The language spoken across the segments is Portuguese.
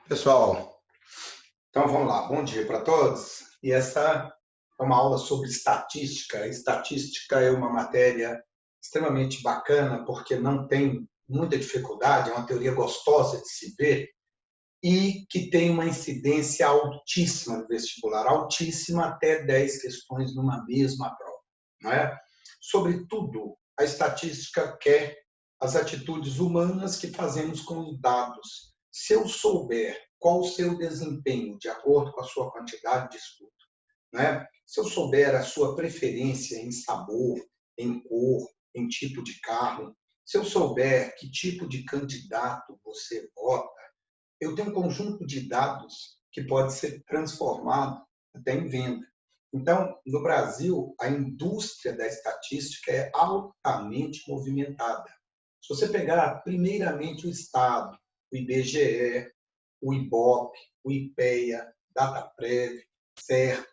Pessoal, então vamos lá. Bom dia para todos. E essa é uma aula sobre estatística. Estatística é uma matéria extremamente bacana porque não tem muita dificuldade, é uma teoria gostosa de se ver e que tem uma incidência altíssima no vestibular, altíssima até 10 questões numa mesma prova, não é? Sobretudo, a estatística quer as atitudes humanas que fazemos com os dados. Se eu souber qual o seu desempenho de acordo com a sua quantidade de estudo, né? Se eu souber a sua preferência em sabor, em cor, em tipo de carro, se eu souber que tipo de candidato você vota, eu tenho um conjunto de dados que pode ser transformado até em venda. Então, no Brasil, a indústria da estatística é altamente movimentada. Se você pegar, primeiramente, o Estado, o IBGE, o IBOP, o IPEA, Dataprev, CERP,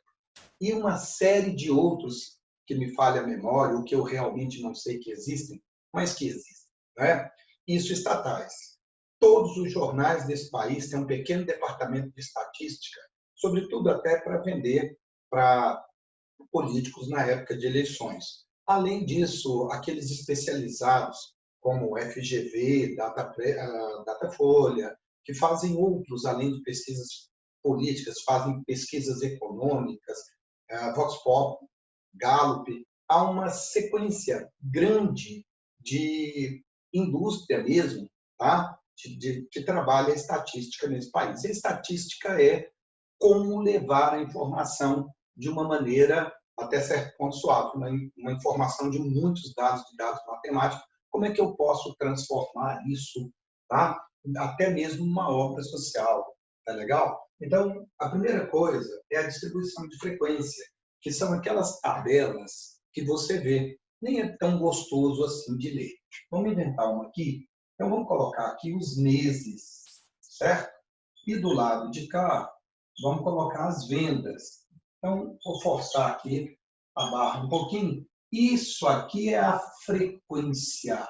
e uma série de outros que me falha a memória, ou que eu realmente não sei que existem, mas que existem, né? Isso estatais. Todos os jornais desse país têm um pequeno departamento de estatística, sobretudo até para vender para políticos na época de eleições. Além disso, aqueles especializados, como o FGV, Datafolha, que fazem outros, além de pesquisas políticas, fazem pesquisas econômicas, Vox Pop, Gallup, há uma sequência grande de indústria mesmo, tá? Que trabalha a estatística nesse país. A estatística é como levar a informação de uma maneira até certo ponto suave, uma informação de muitos dados, de dados matemáticos, como é que eu posso transformar isso, tá? Até mesmo numa obra social, tá legal? Então, a primeira coisa é a distribuição de frequência, que são aquelas tabelas que você vê. Nem é tão gostoso assim de ler. Vamos inventar uma aqui? Então, vamos colocar aqui os meses, certo? E do lado de cá, vamos colocar as vendas. Então, vou forçar aqui a barra um pouquinho. Isso aqui é a frequência.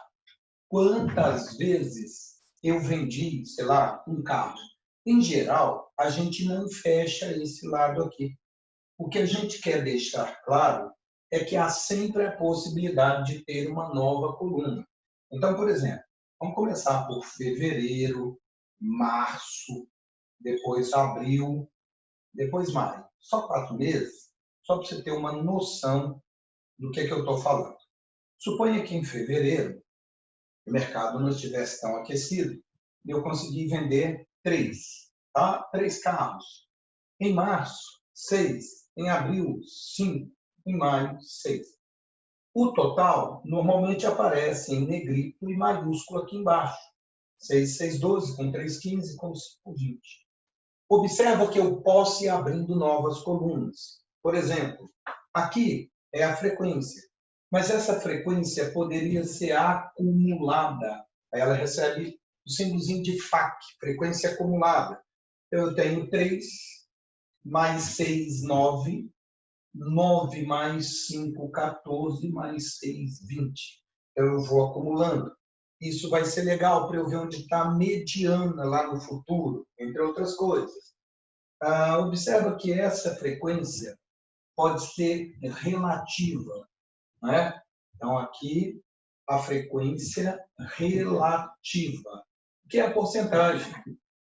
Quantas vezes eu vendi, sei lá, um carro? Em geral, a gente não fecha esse lado aqui. O que a gente quer deixar claro é que há sempre a possibilidade de ter uma nova coluna. Então, por exemplo, vamos começar por fevereiro, março, depois abril, depois maio. Só 4 meses, só para você ter uma noção do que eu estou falando. Suponha que em fevereiro o mercado não estivesse tão aquecido e eu consegui vender 3, tá? 3 carros. Em março, 6. Em abril, 5. Em maio, 6. O total normalmente aparece em negrito e maiúsculo aqui embaixo. 6, 6, 12, com 3, 15, com 5, 20. Observa que eu posso ir abrindo novas colunas. Por exemplo, aqui é a frequência, mas essa frequência poderia ser acumulada. Ela recebe o símbolozinho de FAC, frequência acumulada. Eu tenho 3 mais 6, 9, 9 mais 5, 14, mais 6, 20. Eu vou acumulando. Isso vai ser legal para eu ver onde está a mediana lá no futuro, entre outras coisas. Observa que essa frequência pode ser relativa, né? Então, aqui, a frequência relativa, que é a porcentagem.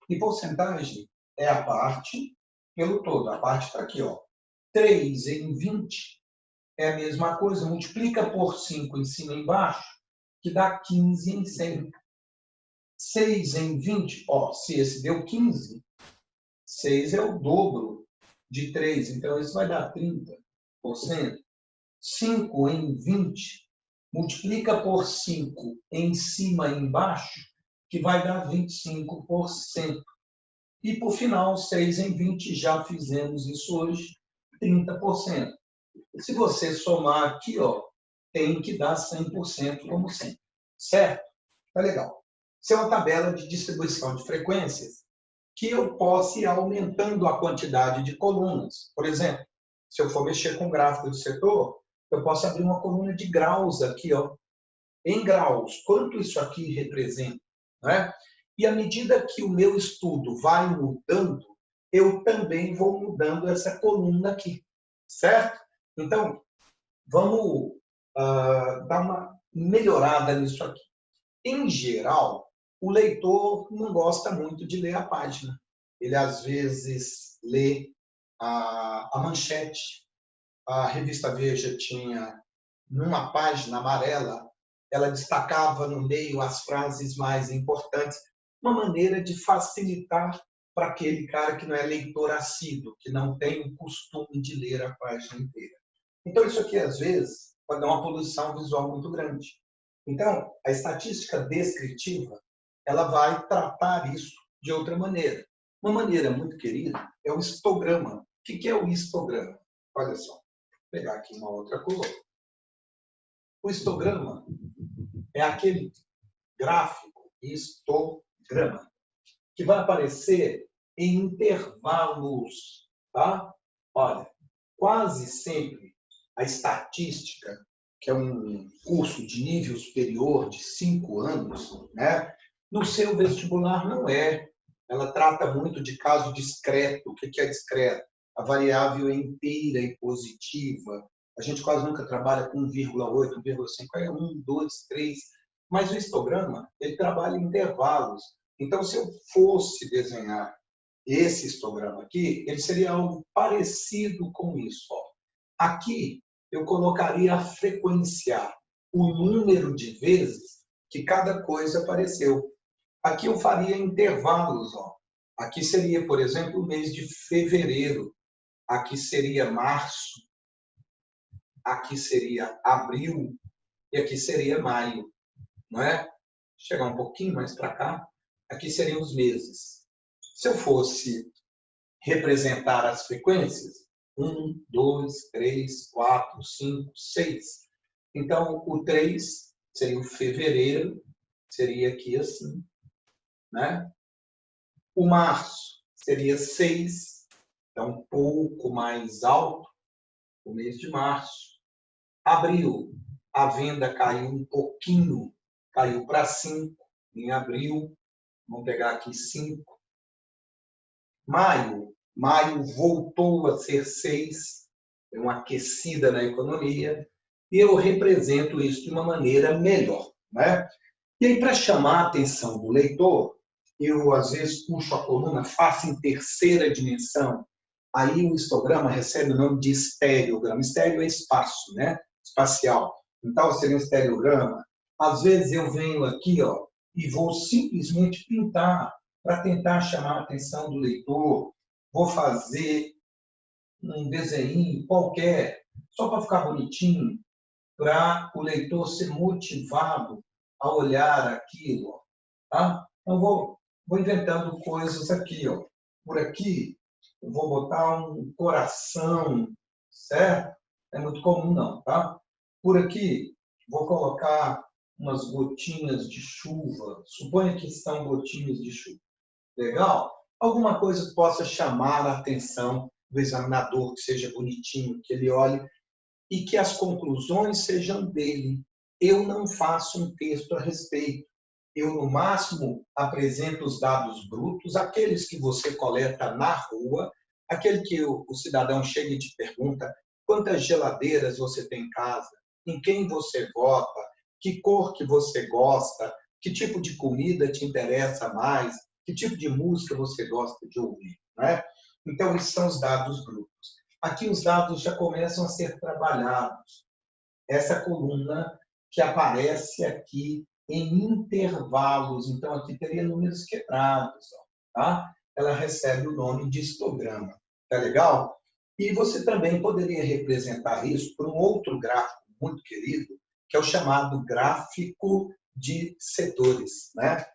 E porcentagem é a parte pelo todo. A parte está aqui, ó. 3 em 20 é a mesma coisa. Multiplica por 5 em cima e embaixo, que dá 15 em 100. 6 em 20, ó, se esse deu 15, 6 é o dobro de 3, então isso vai dar 30%. 5 em 20, multiplica por 5 em cima e embaixo, que vai dar 25%. E, por final, 6 em 20, já fizemos isso hoje, 30%. Se você somar aqui, ó, tem que dar 100% como sempre. Certo? Tá legal. Isso é uma tabela de distribuição de frequências que eu posso ir aumentando a quantidade de colunas. Por exemplo, se eu for mexer com o gráfico do setor, eu posso abrir uma coluna de graus aqui, ó. Em graus, quanto isso aqui representa, né? E à medida que o meu estudo vai mudando, eu também vou mudando essa coluna aqui, certo? Então, vamos dar uma melhorada nisso aqui. Em geral, o leitor não gosta muito de ler a página. Ele, às vezes, lê a manchete. A revista Veja tinha, numa página amarela, ela destacava no meio as frases mais importantes, uma maneira de facilitar para aquele cara que não é leitor assíduo, que não tem o costume de ler a página inteira. Então, isso aqui, às vezes, pode dar uma poluição visual muito grande. Então, a estatística descritiva, ela vai tratar isso de outra maneira. Uma maneira muito querida é o histograma. O que é o histograma? Olha só, vou pegar aqui uma outra cor. O histograma é aquele gráfico, histograma, que vai aparecer em intervalos, tá? Olha, quase sempre a estatística, que é um curso de nível superior de 5 anos, né? No seu vestibular não é. Ela trata muito de caso discreto. O que é discreto? A variável é inteira e positiva. A gente quase nunca trabalha com 1,8, 1,5, é 1, 2, 3. Mas o histograma, ele trabalha em intervalos. Então, se eu fosse desenhar esse histograma aqui, ele seria algo parecido com isso. Ó. Aqui, eu colocaria a frequência, o número de vezes que cada coisa apareceu. Aqui eu faria intervalos. Ó. Aqui seria, por exemplo, o mês de fevereiro. Aqui seria março. Aqui seria abril. E aqui seria maio. Não é? Chegar um pouquinho mais para cá. Aqui seriam os meses. Se eu fosse representar as frequências, 1, 2, 3, 4, 5, 6. Então, o 3 seria o fevereiro, seria aqui assim. Né? O março seria 6, então um pouco mais alto, o mês de março. Abril, a venda caiu um pouquinho, caiu para 5 em abril. Vamos pegar aqui 5. Maio voltou a ser 6, é uma aquecida na economia, e eu represento isso de uma maneira melhor. Né? E aí, para chamar a atenção do leitor, eu, às vezes, puxo a coluna, faço em terceira dimensão, aí o histograma recebe o nome de estereograma. Estéreo é espaço, né? Espacial. Então, seria um estereograma. Às vezes, eu venho aqui ó, e vou simplesmente pintar para tentar chamar a atenção do leitor. Vou fazer um desenho qualquer, só para ficar bonitinho, para o leitor ser motivado a olhar aquilo. Tá? Então, vou inventando coisas aqui. Ó. Por aqui, eu vou botar um coração, certo? É muito comum, não. Tá? Por aqui, vou colocar umas gotinhas de chuva. Suponha que são gotinhas de chuva. Legal? Alguma coisa que possa chamar a atenção do examinador, que seja bonitinho, que ele olhe e que as conclusões sejam dele. Eu não faço um texto a respeito. Eu, no máximo, apresento os dados brutos, aqueles que você coleta na rua, aquele que o cidadão chega e te pergunta quantas geladeiras você tem em casa, em quem você vota, que cor que você gosta, que tipo de comida te interessa mais, que tipo de música você gosta de ouvir. Né? Então, esses são os dados brutos. Aqui os dados já começam a ser trabalhados. Essa coluna que aparece aqui em intervalos, então aqui teria números quebrados, tá? Ela recebe o nome de histograma. Tá legal? E você também poderia representar isso por um outro gráfico muito querido, que é o chamado gráfico de setores, né?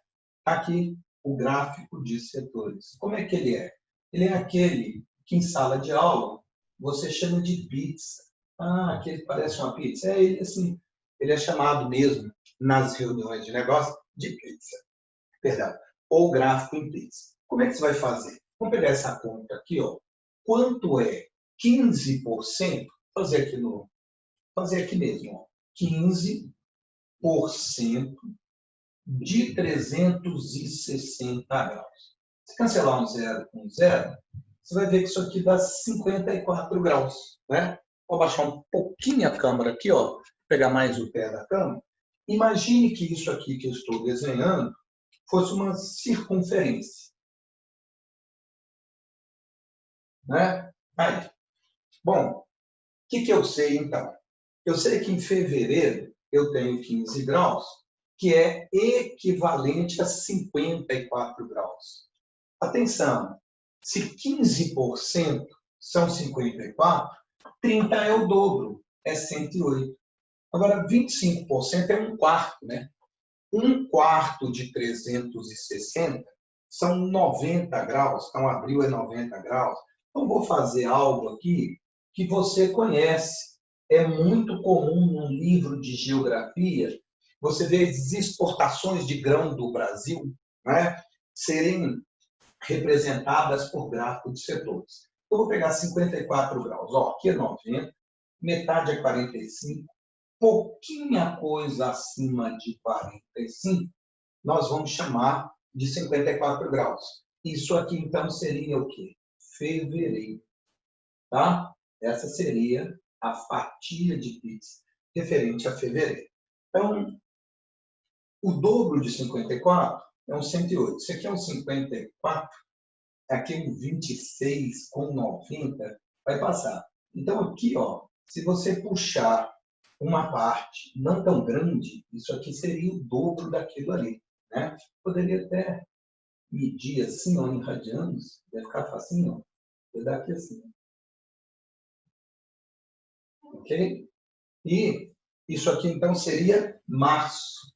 Aqui o gráfico de setores. Como é que ele é? Ele é aquele que em sala de aula você chama de pizza. Ah, aquele parece uma pizza. É ele, assim, ele é chamado mesmo nas reuniões de negócio de pizza. Perdão. Ou gráfico em pizza. Como é que você vai fazer? Vamos pegar essa conta aqui, ó. Quanto é 15%? Fazer aqui mesmo, ó. 15% de 360 graus. Se cancelar um zero com um zero, você vai ver que isso aqui dá 54 graus, né? Vou baixar um pouquinho a câmera aqui, ó, pegar mais o pé da câmera. Imagine que isso aqui que eu estou desenhando fosse uma circunferência, né? Aí. Bom, o que eu sei então? Eu sei que em fevereiro eu tenho 15 graus, que é equivalente a 54 graus. Atenção, se 15% são 54, 30 é o dobro, é 108. Agora, 25% é um quarto, né? Um quarto de 360 são 90 graus, então abril é 90 graus. Então, vou fazer algo aqui que você conhece. É muito comum num livro de geografia você ver as exportações de grão do Brasil, né, serem representadas por gráfico de setores. Eu vou pegar 54 graus. Ó, aqui é 90, metade é 45, pouquinha coisa acima de 45, nós vamos chamar de 54 graus. Isso aqui, então, seria o quê? Fevereiro. Tá? Essa seria a fatia de pizza referente a fevereiro. Então, o dobro de 54 é um 108. Isso aqui é um 54, aqui um 26 com 90 vai passar. Então, aqui, ó, se você puxar uma parte não tão grande, isso aqui seria o dobro daquilo ali, né? Poderia até medir assim, ó, em radianos, vai ficar facinho, ó. Vou dar aqui assim. Ok? E isso aqui, então, seria março.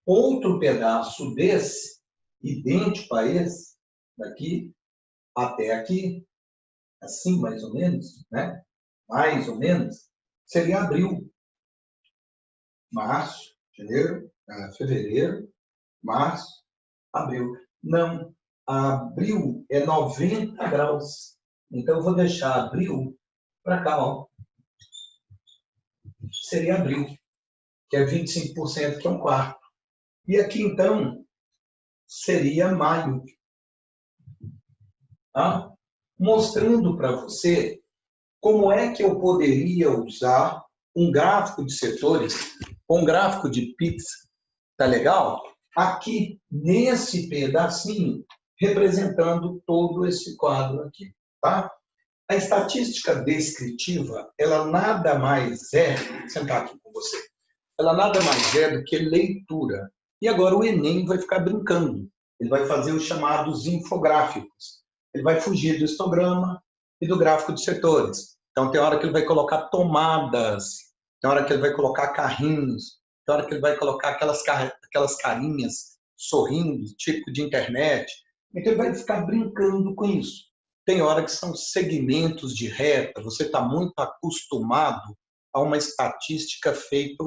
Outro pedaço desse, idêntico a esse, daqui até aqui, assim mais ou menos, né? Mais ou menos, seria abril, março, janeiro, fevereiro, março, abril. Não, abril é 90 graus. Então, eu vou deixar abril para cá, ó. Seria abril, que é 25%, que é um quarto. E aqui, então, seria maio. Tá? Mostrando para você como é que eu poderia usar um gráfico de setores, um gráfico de pizza, tá legal? Aqui, nesse pedacinho, representando todo esse quadro aqui, tá? A estatística descritiva, ela nada mais é, vou sentar aqui com você, ela nada mais é do que leitura. E agora o Enem vai ficar brincando. Ele vai fazer os chamados infográficos. Ele vai fugir do histograma e do gráfico de setores. Então, tem hora que ele vai colocar tomadas, tem hora que ele vai colocar carrinhos, tem hora que ele vai colocar aquelas carinhas sorrindo, tipo de internet. Então, ele vai ficar brincando com isso. Tem hora que são segmentos de reta, você está muito acostumado a uma estatística feita,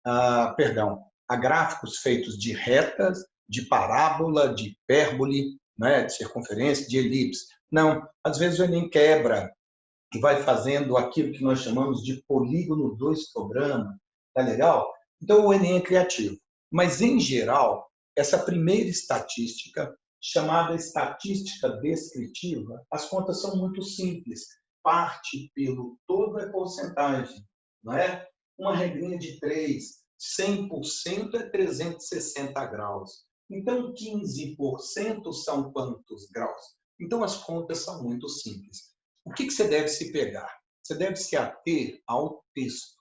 a gráficos feitos de retas, de parábola, de hipérbole, né, de circunferência, de elipse. Não, às vezes o Enem quebra e vai fazendo aquilo que nós chamamos de polígono do histograma. Tá legal? Então o Enem é criativo. Mas, em geral, essa primeira estatística, chamada estatística descritiva, as contas são muito simples. Parte pelo todo é porcentagem, não é? Uma regrinha de 3, 100% é 360 graus. Então, 15% são quantos graus? Então, as contas são muito simples. O que você deve se pegar? Você deve se ater ao texto.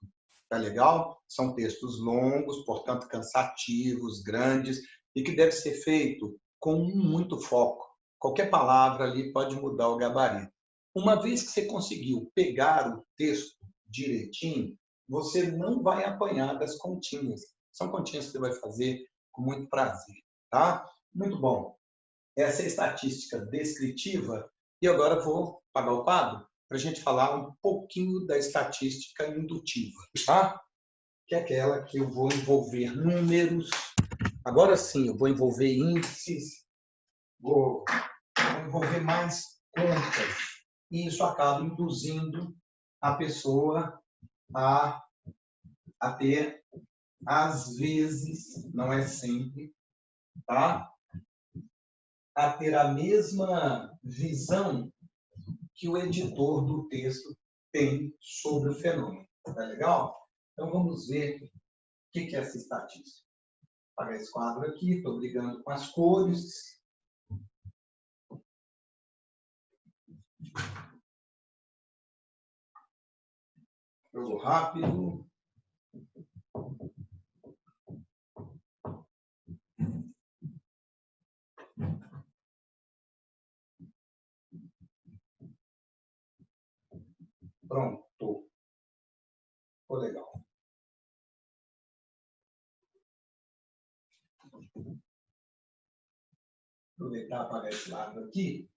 Tá legal? São textos longos, portanto, cansativos, grandes, e que deve ser feito com muito foco. Qualquer palavra ali pode mudar o gabarito. Uma vez que você conseguiu pegar o texto direitinho, você não vai apanhar das continhas. São continhas que você vai fazer com muito prazer, tá? Muito bom. Essa é a estatística descritiva. E agora vou apagar o quadro para a gente falar um pouquinho da estatística indutiva, tá? Que é aquela que eu vou envolver números. Agora sim, eu vou envolver índices, vou envolver mais contas. E isso acaba induzindo a pessoa a ter, às vezes, não é sempre, tá, a ter a mesma visão que o editor do texto tem sobre o fenômeno. Tá legal? Então, vamos ver o que é essa estatística. Vou apagar esse quadro aqui, estou brigando com as cores. Jogo rápido. Pronto. Ficou legal. Aproveitar e apagar esse lado aqui.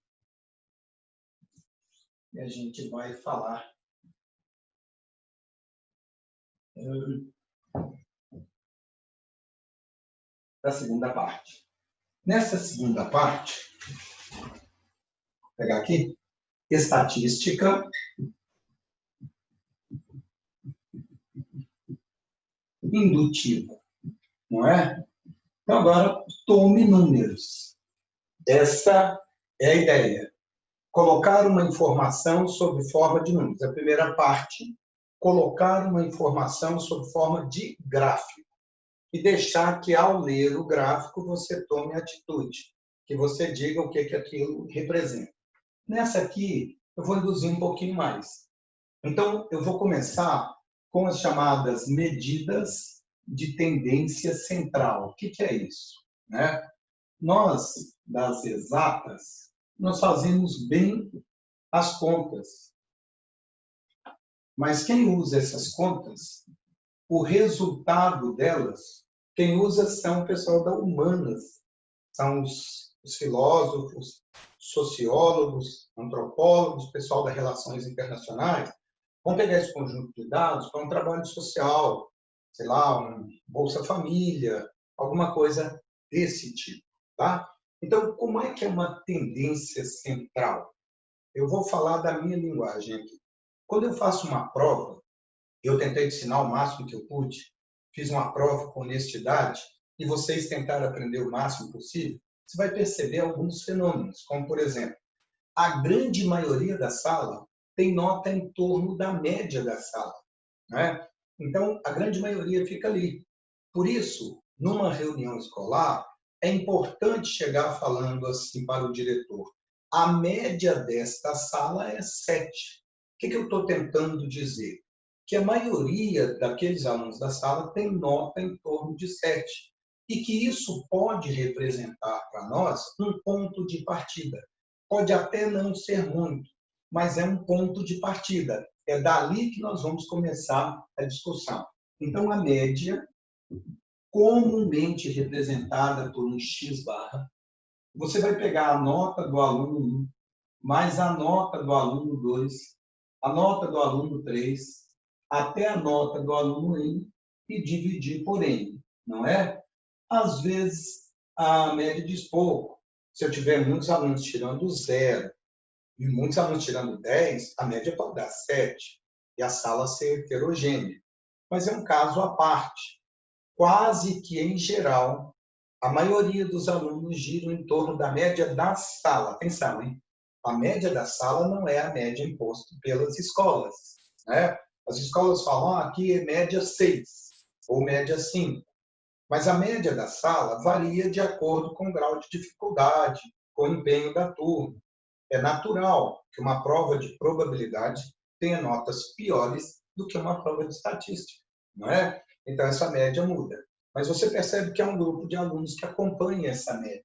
E a gente vai falar da segunda parte. Nessa segunda parte, vou pegar aqui, estatística indutiva, não é? Então, agora, tome números. Essa é a ideia. Colocar uma informação sob forma de números. A primeira parte, colocar uma informação sob forma de gráfico. E deixar que, ao ler o gráfico, você tome atitude, que você diga o que aquilo representa. Nessa aqui, eu vou induzir um pouquinho mais. Então, eu vou começar com as chamadas medidas de tendência central. O que é isso? Né? Nós, das exatas, nós fazemos bem as contas. Mas quem usa essas contas, o resultado delas, quem usa são o pessoal da humanas, são os filósofos, sociólogos, antropólogos, pessoal das relações internacionais. Vão pegar esse conjunto de dados para um trabalho social, sei lá, um Bolsa Família, alguma coisa desse tipo, tá? Então, como é que é uma tendência central? Eu vou falar da minha linguagem aqui. Quando eu faço uma prova, eu tentei ensinar o máximo que eu pude, fiz uma prova com honestidade, e vocês tentaram aprender o máximo possível, você vai perceber alguns fenômenos, como, por exemplo, a grande maioria da sala tem nota em torno da média da sala, né? Então, a grande maioria fica ali. Por isso, numa reunião escolar, é importante chegar falando assim para o diretor: a média desta sala é 7. O que eu estou tentando dizer? Que a maioria daqueles alunos da sala tem nota em torno de 7. E que isso pode representar para nós um ponto de partida. Pode até não ser muito, mas é um ponto de partida. É dali que nós vamos começar a discussão. Então, a média, comumente representada por um X barra, você vai pegar a nota do aluno 1, mais a nota do aluno 2, a nota do aluno 3, até a nota do aluno N, e dividir por N, não é? Às vezes, a média diz pouco. Se eu tiver muitos alunos tirando 0 e muitos alunos tirando 10, a média pode dar 7 e a sala ser heterogênea. Mas é um caso à parte. Quase que, em geral, a maioria dos alunos giram em torno da média da sala. Atenção, hein? A média da sala não é a média imposta pelas escolas, né? As escolas falam, aqui é média 6 ou média 5. Mas a média da sala varia de acordo com o grau de dificuldade, com o empenho da turma. É natural que uma prova de probabilidade tenha notas piores do que uma prova de estatística, não é? Então, essa média muda. Mas você percebe que é um grupo de alunos que acompanha essa média.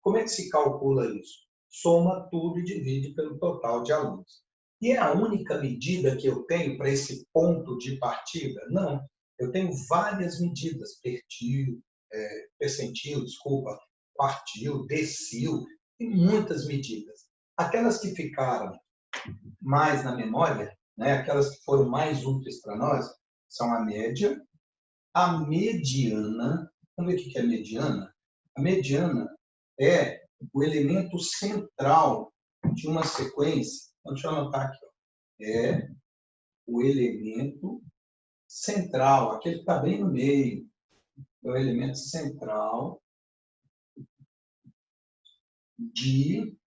Como é que se calcula isso? Soma tudo e divide pelo total de alunos. E é a única medida que eu tenho para esse ponto de partida? Não. Eu tenho várias medidas, percentil, desculpa, quartil, decil, tem muitas medidas. Aquelas que ficaram mais na memória, né, aquelas que foram mais úteis para nós, são a média, a mediana. Vamos ver o que é a mediana? A mediana é o elemento central de uma sequência. Então, deixa eu anotar aqui. É o elemento central, aquele que está bem no meio. É o elemento central de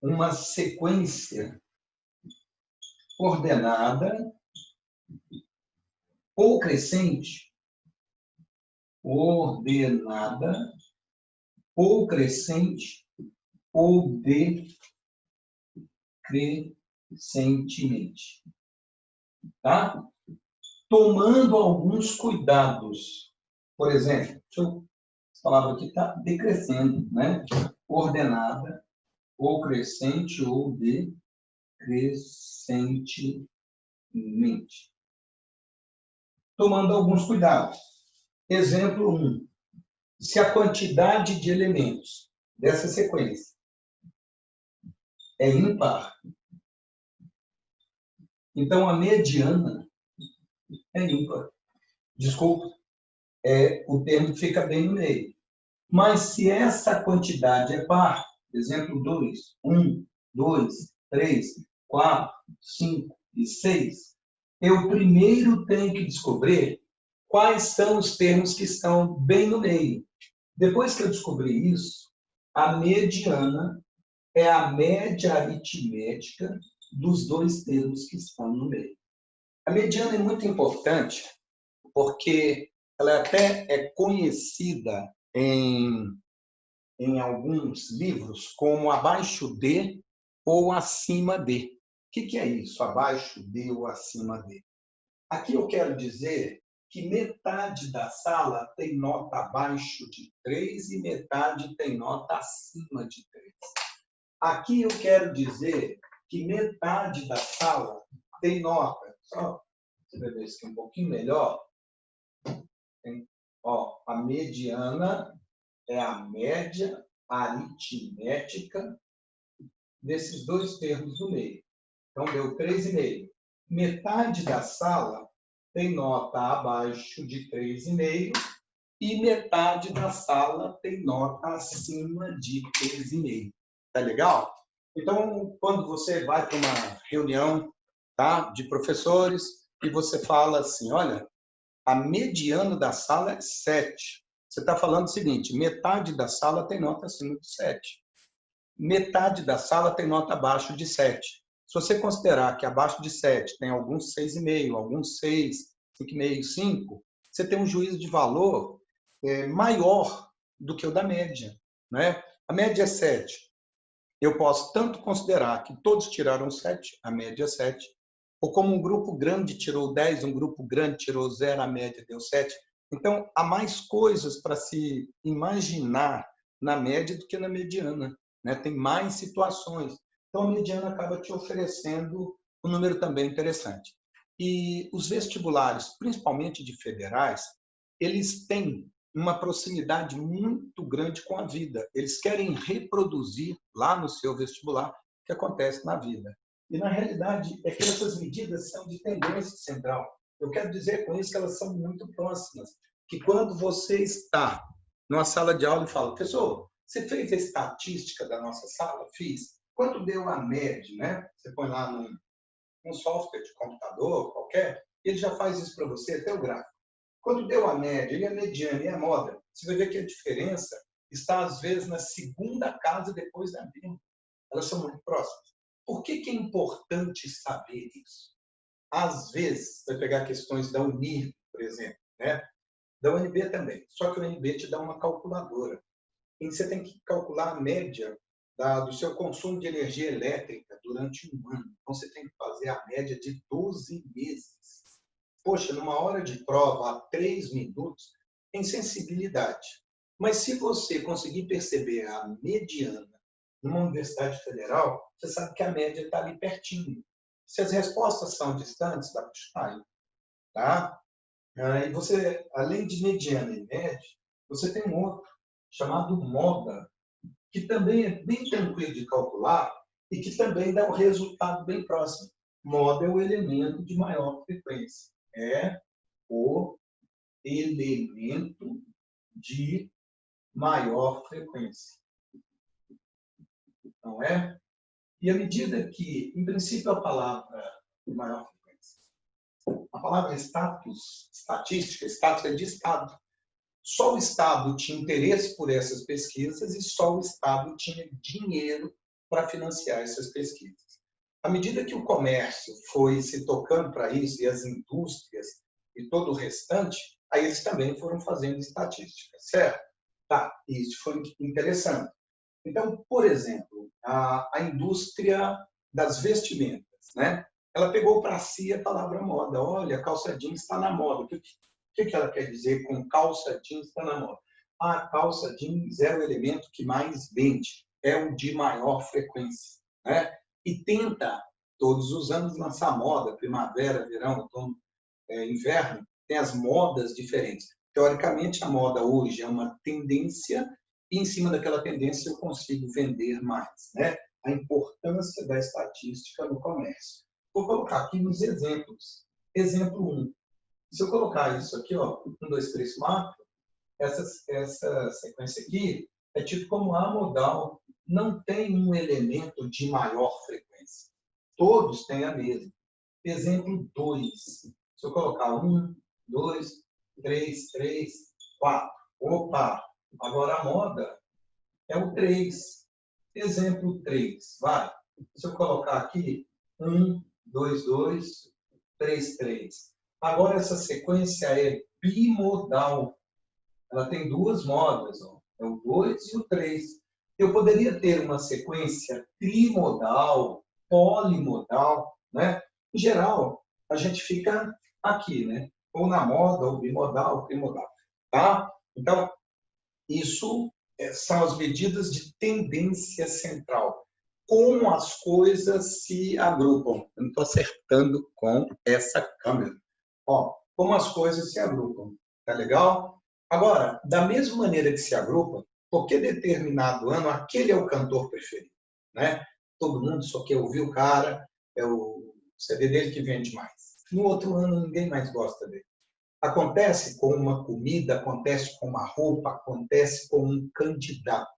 uma sequência ordenada ou crescente, ordenada ou crescente ou decrescentemente, tá? Tomando alguns cuidados. Por exemplo, essa palavra aqui está decrescendo, né? Ordenada ou crescente ou decrescentemente. Tomando alguns cuidados. Exemplo 1. Se a quantidade de elementos dessa sequência é ímpar, então a mediana é ímpar. Desculpa, o termo fica bem no meio. Mas se essa quantidade é par, exemplo 2, 1, 2, 3, 4, 5 e 6, eu primeiro tenho que descobrir quais são os termos que estão bem no meio. Depois que eu descobrir isso, a mediana é a média aritmética dos dois termos que estão no meio. A mediana é muito importante porque ela até é conhecida em alguns livros como abaixo de ou acima de. O que é isso, abaixo de ou acima de? Aqui eu quero dizer que metade da sala tem nota abaixo de 3 e metade tem nota acima de 3. Aqui eu quero dizer que metade da sala tem nota. Só escrever isso aqui um pouquinho melhor. Ó, a mediana é a média aritmética desses dois termos do meio. Então, deu 3,5. Metade da sala tem nota abaixo de 3,5 e metade da sala tem nota acima de 3,5. Tá legal? Então, quando você vai para uma reunião, tá, de professores e você fala assim, olha, a mediana da sala é 7. Você está falando o seguinte, metade da sala tem nota acima de 7. Metade da sala tem nota abaixo de 7. Se você considerar que abaixo de 7 tem alguns 6,5, alguns 6, 5,5, 5, você tem um juízo de valor maior do que o da média, né? A média é 7. Eu posso tanto considerar que todos tiraram 7, a média é 7, ou como um grupo grande tirou 10, um grupo grande tirou 0, a média deu 7. Então, há mais coisas para se imaginar na média do que na mediana, né? Tem mais situações. Então, a mediana acaba te oferecendo um número também interessante. E os vestibulares, principalmente de federais, eles têm uma proximidade muito grande com a vida. Eles querem reproduzir lá no seu vestibular o que acontece na vida. E, na realidade, é que essas medidas são de tendência central. Eu quero dizer com isso que elas são muito próximas. Que quando você está numa sala de aula e fala, professor, você fez a estatística da nossa sala? Fiz. Quanto deu a média, né? Você põe lá num software de computador qualquer, ele já faz isso para você, até o gráfico. Quando deu a média, e a mediana e a moda, você vai ver que a diferença está, às vezes, na segunda casa depois da vírgula. Elas são muito próximas. Por que é importante saber isso? Às vezes, você vai pegar questões da Unir, por exemplo, né? Da UNB também. Só que o UNB te dá uma calculadora. E você tem que calcular a média do seu consumo de energia elétrica durante um ano. Então, você tem que fazer a média de 12 meses. Poxa, numa hora de prova, a 3 minutos, tem sensibilidade. Mas se você conseguir perceber a mediana numa universidade federal, você sabe que a média está ali pertinho. Se as respostas são distantes, dá para chutar aí. Tá? E você, além de mediana e média, você tem um outro, chamado moda, que também é bem tranquilo de calcular e que também dá um resultado bem próximo. Moda é o elemento de maior frequência. É o elemento de maior frequência. Não é? E à medida que, em princípio, a palavra de maior frequência, a palavra status, estatística, status é de estado. Só o Estado tinha interesse por essas pesquisas e só o Estado tinha dinheiro para financiar essas pesquisas. À medida que o comércio foi se tocando para isso, e as indústrias e todo o restante, aí eles também foram fazendo estatística, certo? Tá, isso foi interessante. Então, por exemplo, a indústria das vestimentas, né? Ela pegou para si a palavra moda. Olha, a calça jeans está na moda. O que ela quer dizer com calça jeans está na moda? A calça jeans é o elemento que mais vende, é o de maior frequência, né? E tenta, todos os anos, lançar moda, primavera, verão, outono, inverno, tem as modas diferentes. Teoricamente, a moda hoje é uma tendência e, em cima daquela tendência, eu consigo vender mais, né? A importância da estatística no comércio. Vou colocar aqui uns exemplos. Exemplo 1. Se eu colocar isso aqui, ó, 1, 2, 3, 4, essa sequência aqui é tipo como a modal. Não tem um elemento de maior frequência. Todos têm a mesma. Exemplo 2. Se eu colocar 1, 2, 3, 4. Opa! Agora a moda é o 3. Exemplo 3. Vai. Se eu colocar aqui 1, 2, 2, 3, 3. Agora essa sequência é bimodal. Ela tem duas modas, ó. É o 2 e o 3. Eu poderia ter uma sequência trimodal, polimodal, né? Em geral, a gente fica aqui, né? Ou na moda, ou bimodal, ou trimodal, tá? Então, isso são as medidas de tendência central. Como as coisas se agrupam. Eu não estou acertando com essa câmera. Ó, como as coisas se agrupam. Tá legal? Agora, da mesma maneira que se agrupam, por que determinado ano aquele é o cantor preferido? Né? Todo mundo só quer ouvir o cara, é o CD dele que vende mais. No outro ano, ninguém mais gosta dele. Acontece com uma comida, acontece com uma roupa, acontece com um candidato.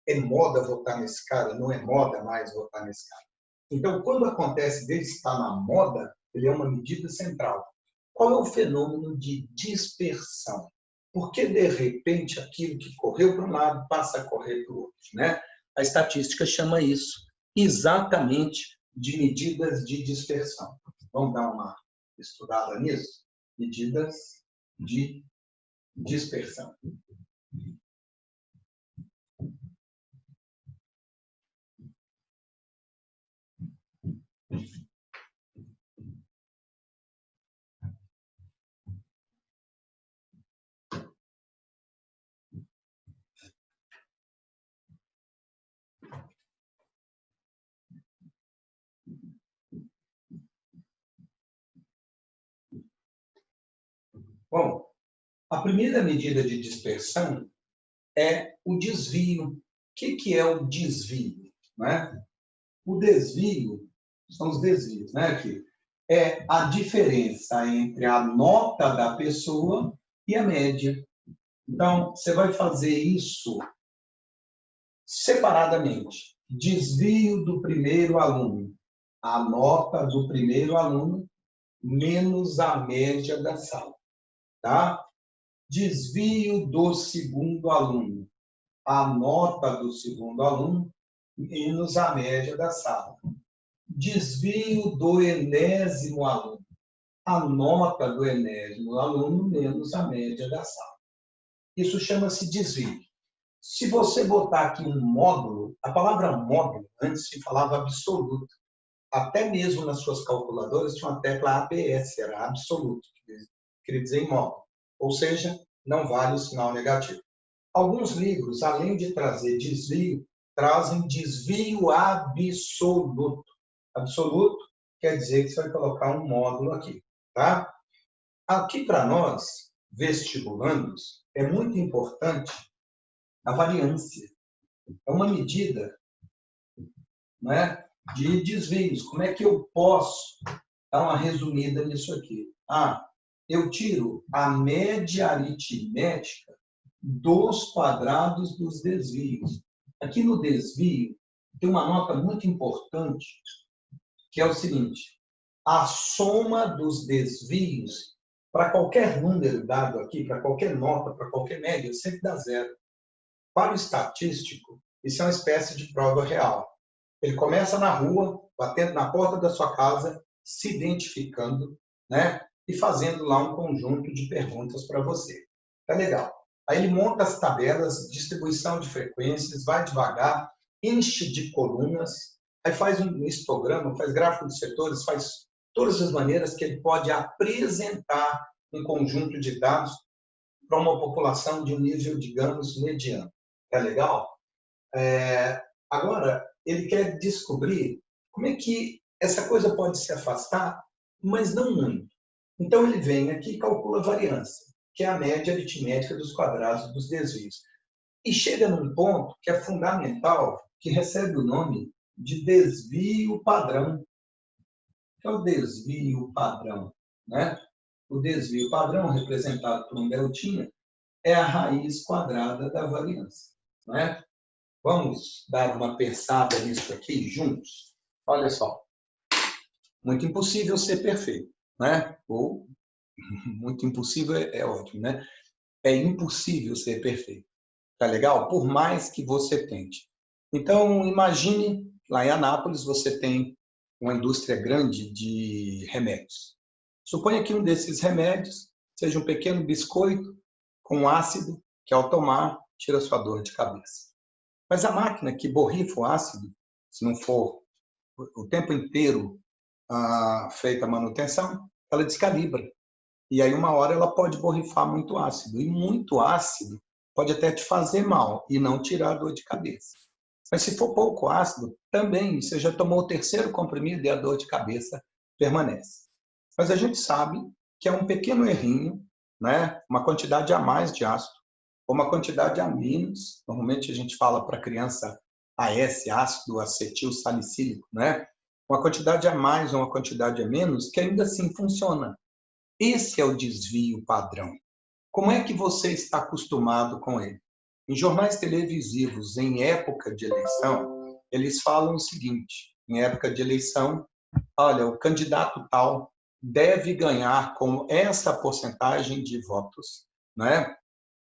É moda votar nesse cara, não é moda mais votar nesse cara. Então, quando acontece dele estar na moda, ele é uma medida central. Qual é o fenômeno de dispersão? Porque, de repente, aquilo que correu para um lado passa a correr para o outro, né? A estatística chama isso exatamente de medidas de dispersão. Vamos dar uma estudada nisso? Medidas de dispersão. Bom, a primeira medida de dispersão é o desvio. O que é o desvio? Né? O desvio, são os desvios, né? Aqui, é a diferença entre a nota da pessoa e a média. Então, você vai fazer isso separadamente. Desvio do primeiro aluno. A nota do primeiro aluno menos a média da sala. Tá? Desvio do segundo aluno. A nota do segundo aluno menos a média da sala. Desvio do enésimo aluno. A nota do enésimo aluno menos a média da sala. Isso chama-se desvio. Se você botar aqui um módulo, a palavra módulo antes se falava absoluto. Até mesmo nas suas calculadoras tinha uma tecla ABS, era absoluto, queria dizer em módulo. Ou seja, não vale o sinal negativo. Alguns livros, além de trazer desvio, trazem desvio absoluto. Absoluto quer dizer que você vai colocar um módulo aqui, tá? Aqui para nós, vestibulandos, é muito importante a variância. É uma medida, né, de desvios. Como é que eu posso dar uma resumida nisso aqui? Eu tiro a média aritmética dos quadrados dos desvios. Aqui no desvio, tem uma nota muito importante, que é o seguinte: a soma dos desvios Para qualquer número dado aqui, para qualquer nota, para qualquer média, sempre dá zero. Para o estatístico, isso é uma espécie de prova real. Ele começa na rua, batendo na porta da sua casa, se identificando, né? E fazendo lá um conjunto de perguntas para você. Tá legal. Aí ele monta as tabelas, distribuição de frequências, vai devagar, enche de colunas, aí faz um histograma, faz gráfico de setores, faz todas as maneiras que ele pode apresentar um conjunto de dados para uma população de um nível, digamos, mediano. Tá legal? Agora, ele quer descobrir como é que essa coisa pode se afastar, mas não muito. Então, ele vem aqui e calcula a variância, que é a média aritmética dos quadrados dos desvios. E chega num ponto que é fundamental, que recebe o nome de desvio padrão. Que é o desvio padrão, né? O desvio padrão, representado por um deltinha, é a raiz quadrada da variância, né? Vamos dar uma pensada nisso aqui juntos? Olha só, muito impossível ser perfeito, né? Ou muito impossível é ótimo, né? É impossível ser perfeito, tá legal? Por mais que você tente. Então, imagine, lá em Anápolis, você tem uma indústria grande de remédios. Suponha que um desses remédios seja um pequeno biscoito com ácido que, ao tomar, tira sua dor de cabeça. Mas a máquina que borrifa o ácido, se não for o tempo inteiro feita a manutenção, ela descalibra. E aí, uma hora, ela pode borrifar muito ácido. E muito ácido pode até te fazer mal e não tirar a dor de cabeça. Mas se for pouco ácido, também, você já tomou o terceiro comprimido e a dor de cabeça permanece. Mas a gente sabe que é um pequeno errinho, né? Uma quantidade a mais de ácido, ou uma quantidade a menos. Normalmente a gente fala para a criança AS, ácido acetil salicílico, né? Uma quantidade a mais ou uma quantidade a menos, que ainda assim funciona. Esse é o desvio padrão. Como é que você está acostumado com ele? Em jornais televisivos, em época de eleição, eles falam o seguinte: em época de eleição, olha, o candidato tal deve ganhar com essa porcentagem de votos, né?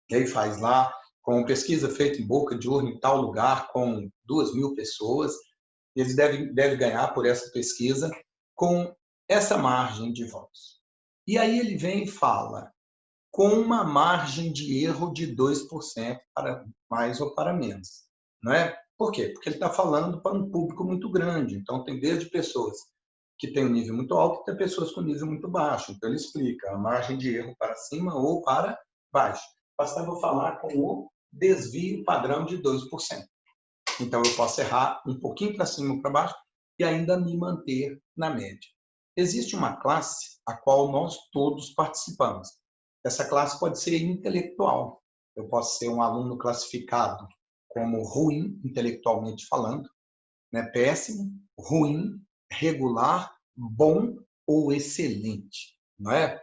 E aí faz lá, com pesquisa feita em boca de urna em tal lugar, com 2.000 pessoas, eles devem ganhar por essa pesquisa com essa margem de votos. E aí ele vem e fala, com uma margem de erro de 2% para mais ou para menos. Não é? Por quê? Porque ele está falando para um público muito grande. Então, tem desde pessoas que têm um nível muito alto até pessoas com nível muito baixo. Então, ele explica a margem de erro para cima ou para baixo. Bastava falar com o desvio padrão de 2%. Então, eu posso errar um pouquinho para cima ou para baixo e ainda me manter na média. Existe uma classe a qual nós todos participamos. Essa classe pode ser intelectual. Eu posso ser um aluno classificado como ruim, intelectualmente falando, né? Péssimo, ruim, regular, bom ou excelente, não é?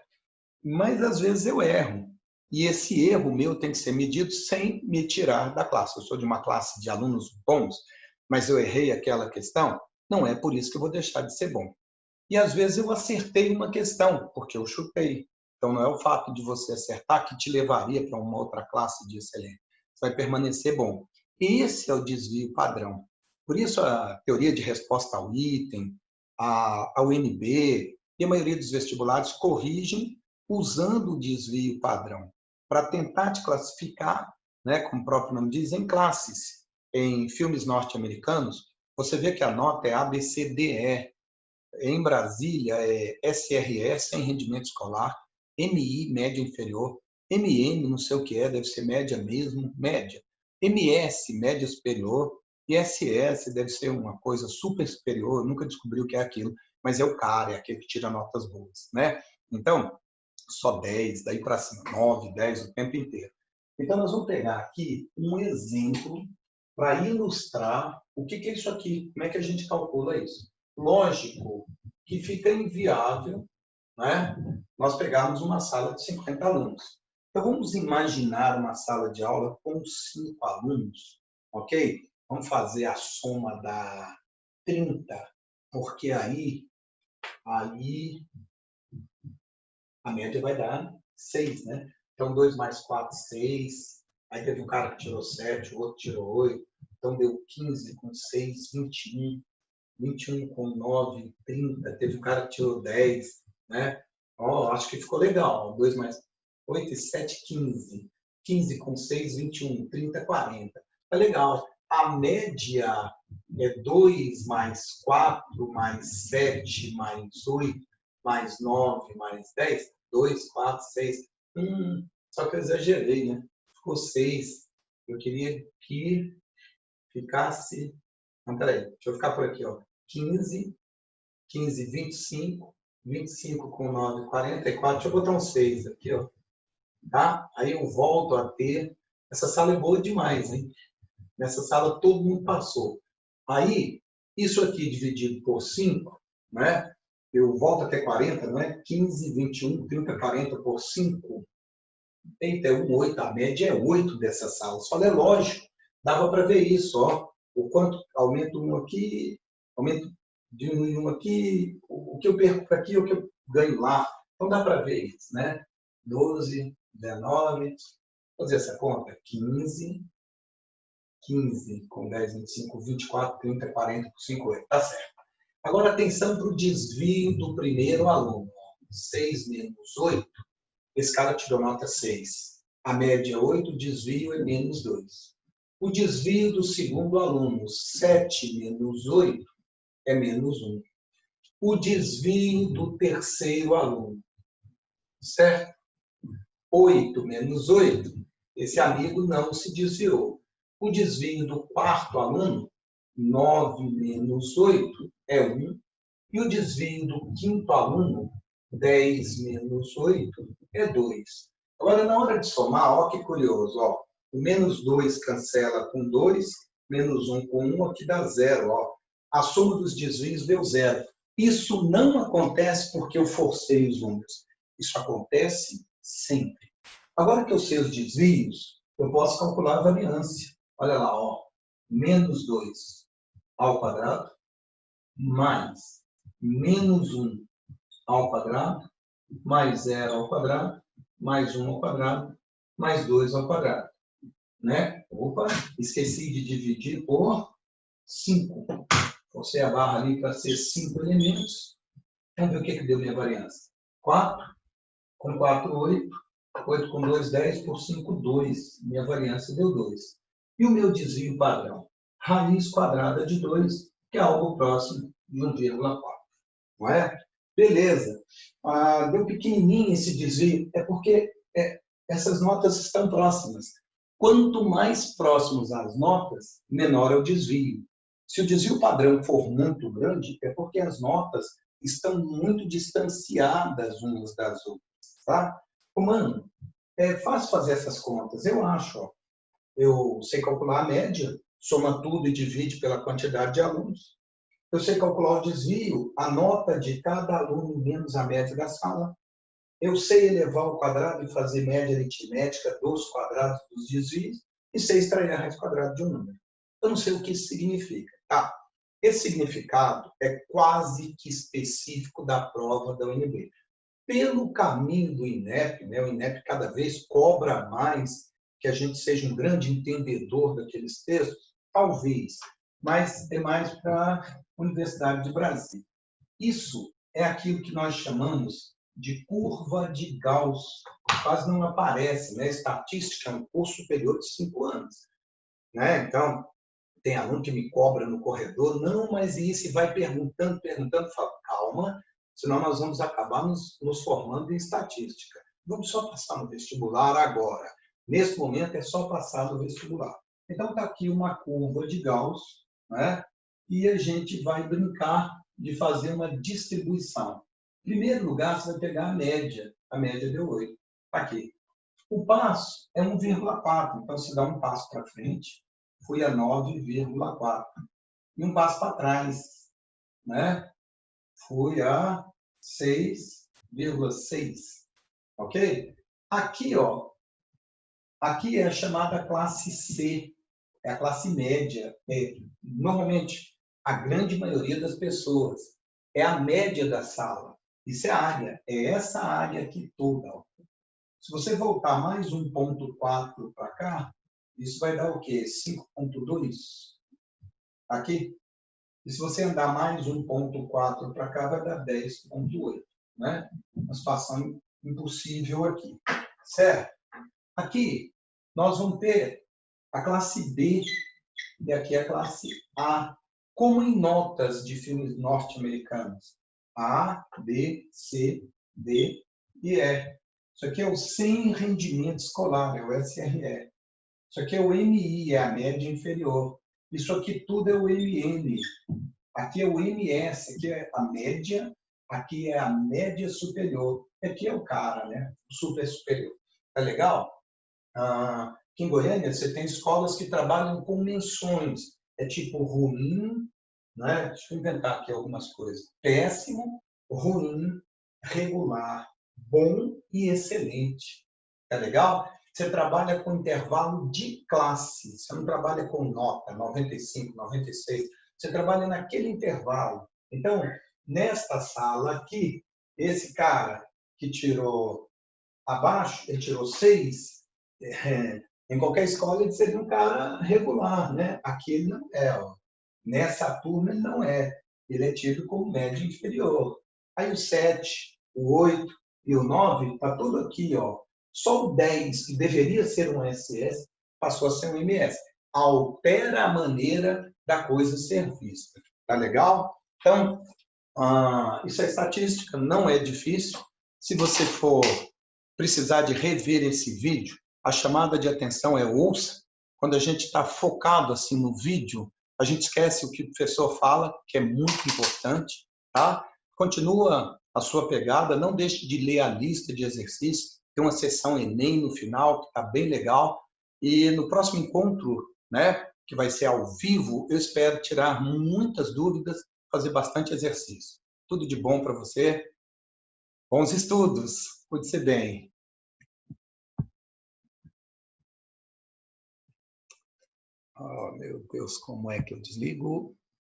Mas às vezes eu erro. E esse erro meu tem que ser medido sem me tirar da classe. Eu sou de uma classe de alunos bons, mas eu errei aquela questão, não é por isso que eu vou deixar de ser bom. E às vezes eu acertei uma questão, porque eu chutei. Então não é o fato de você acertar que te levaria para uma outra classe de excelência. Você vai permanecer bom. Esse é o desvio padrão. Por isso a teoria de resposta ao item, a UNB e a maioria dos vestibulares corrigem usando o desvio padrão para tentar te classificar, né, como o próprio nome diz, em classes. Em filmes norte-americanos, você vê que a nota é A, B, C, D, E. Em Brasília, é SRE, sem rendimento escolar, MI, média inferior, MM, não sei o que é, deve ser média mesmo, média. MS, média superior, e SS deve ser uma coisa super superior, nunca descobri o que é aquilo, mas é o cara, é aquele que tira notas boas, né? Então, só 10, daí para cima, 9, 10 o tempo inteiro. Então, nós vamos pegar aqui um exemplo para ilustrar o que é isso aqui, como é que a gente calcula isso. Lógico que fica inviável, né, nós pegarmos uma sala de 50 alunos. Então, vamos imaginar uma sala de aula com 5 alunos, ok? Vamos fazer a soma da 30, porque aí a média vai dar 6, né? Então, 2 mais 4, 6. Aí teve um cara que tirou 7, o outro tirou 8. Então, deu 15 com 6, 21. 21 com 9, 30. Teve um cara que tirou 10, né? Ó, acho que ficou legal. 2 mais 8 e 7, 15. 15 com 6, 21. 30, 40. Tá legal. A média é 2 mais 4, mais 7, mais 8, mais 9, mais 10. 2, 4, 6. Só que eu exagerei, né? Ficou 6. Eu queria que ficasse... Não, peraí. Deixa eu ficar por aqui, ó. 15, 15, 25. 25 com 9, 44. Deixa eu botar um 6 aqui, ó. Tá? Aí eu volto a ter... Essa sala é boa demais, hein? Nessa sala todo mundo passou. Aí, isso aqui dividido por 5, né? Eu volto até 40, não é? 15, 21, 30, 40 por 5. Eita, é 8. A média é 8 dessa sala. Só é lógico. Dava para ver isso, ó. O quanto aumenta um aqui, aumenta, diminui um aqui, o que eu perco aqui, o que eu ganho lá. Então dá para ver isso, né? 12, 19, vou fazer essa conta, 15 com 10, 25, 24, 30, 40 por 5, 8. Tá certo. Agora atenção para o desvio do primeiro aluno. 6 menos 8, esse cara tirou nota 6. A média é 8, o desvio é menos 2. O desvio do segundo aluno, 7 menos 8, é menos 1. O desvio do terceiro aluno, certo? 8 menos 8, esse amigo não se desviou. O desvio do quarto aluno, 9 menos 8, é 1. E o desvio do quinto aluno, 10 menos 8, é 2. Agora, na hora de somar, ó que curioso, ó. O menos 2 cancela com 2, menos 1 com 1, aqui dá 0. Ó. A soma dos desvios deu 0. Isso não acontece porque eu forcei os números. Isso acontece sempre. Agora que eu sei os desvios, eu posso calcular a variância. Olha lá, ó. Menos 2 ao quadrado, mais menos 1 ao quadrado, mais 0 ao quadrado, mais 1 ao quadrado, mais 2 ao quadrado. Né? Opa, esqueci de dividir por 5. Forcei a barra ali para ser 5 elementos. Vamos ver o que deu minha variância. 4 com 4, 8. 8 com 2, 10. Por 5, 2. Minha variância deu 2. E o meu desvio padrão? Raiz quadrada de 2, que é algo próximo de 1,4. Não é? Beleza. Deu pequenininho esse desvio. É porque essas notas estão próximas. Quanto mais próximos as notas, menor é o desvio. Se o desvio padrão for muito grande, é porque as notas estão muito distanciadas umas das outras. Tá? Mano, é fácil fazer essas contas. Eu acho. Ó. Eu sei calcular a média, soma tudo e divide pela quantidade de alunos. Eu sei calcular o desvio, a nota de cada aluno menos a média da sala. Eu sei elevar ao quadrado e fazer média aritmética dos quadrados dos desvios e sei extrair a raiz quadrada de um número. Eu não sei o que isso significa. Tá? Esse significado é quase que específico da prova da UNB. Pelo caminho do INEP, né, o INEP cada vez cobra mais que a gente seja um grande entendedor daqueles textos, talvez, mas é mais para a Universidade de Brasília. Isso é aquilo que nós chamamos de curva de Gauss. Quase não aparece, né? Estatística é um curso superior de 5 anos. Né? Então, tem aluno que me cobra no corredor, não, mas isso, e vai perguntando, falo, calma, senão nós vamos acabar nos formando em estatística. Vamos só passar no vestibular agora. Nesse momento é só passar no vestibular. Então está aqui uma curva de Gauss, né? E a gente vai brincar de fazer uma distribuição. Em primeiro lugar, você vai pegar a média deu 8. Aqui. O passo é 1,4, então se dá um passo para frente, fui a 9,4. E um passo para trás, né? Fui a 6,6. Ok? Aqui, ó. Aqui é a chamada classe C. É a classe média. Normalmente, a grande maioria das pessoas. É a média da sala. Isso é área, é essa área aqui toda. Ó. Se você voltar mais 1,4 para cá, isso vai dar o quê? 5,2 aqui. E se você andar mais 1,4 para cá, vai dar 10,8. Né? Uma situação impossível aqui. Certo? Aqui, nós vamos ter a classe B e aqui a classe A, como em notas de filmes norte-americanos. A, B, C, D e E. Isso aqui é o sem rendimento escolar, é o SRE. Isso aqui é o MI, é a média inferior. Isso aqui tudo é o MN. Aqui é o MS, aqui é a média, aqui é a média superior. Aqui é o cara, né? O super superior. Tá legal? Aqui em Goiânia, você tem escolas que trabalham com menções. É tipo ruim, né? Deixa eu inventar aqui algumas coisas. Péssimo, ruim, regular, bom e excelente. É legal? Você trabalha com intervalo de classe. Você não trabalha com nota, 95, 96. Você trabalha naquele intervalo. Então, nesta sala aqui, esse cara que tirou abaixo, ele tirou 6, em qualquer escola ele seria um cara regular, né? Aqui ele não é. Ó. Nessa turma ele não é. Ele é tido como médio inferior. Aí o 7, o 8 e o 9 está tudo aqui. Ó. Só o 10, que deveria ser um SS, passou a ser um MS. Altera a maneira da coisa ser vista. Tá legal? Então, isso é estatística, não é difícil. Se você for precisar de rever esse vídeo, a chamada de atenção é ouça. Quando a gente está focado assim no vídeo, a gente esquece o que o professor fala, que é muito importante, tá? Continua a sua pegada, não deixe de ler a lista de exercícios, tem uma sessão Enem no final, que está bem legal, e no próximo encontro, né, que vai ser ao vivo, eu espero tirar muitas dúvidas, fazer bastante exercício. Tudo de bom para você, bons estudos, cuide-se bem. Oh, meu Deus, como é que eu desligo?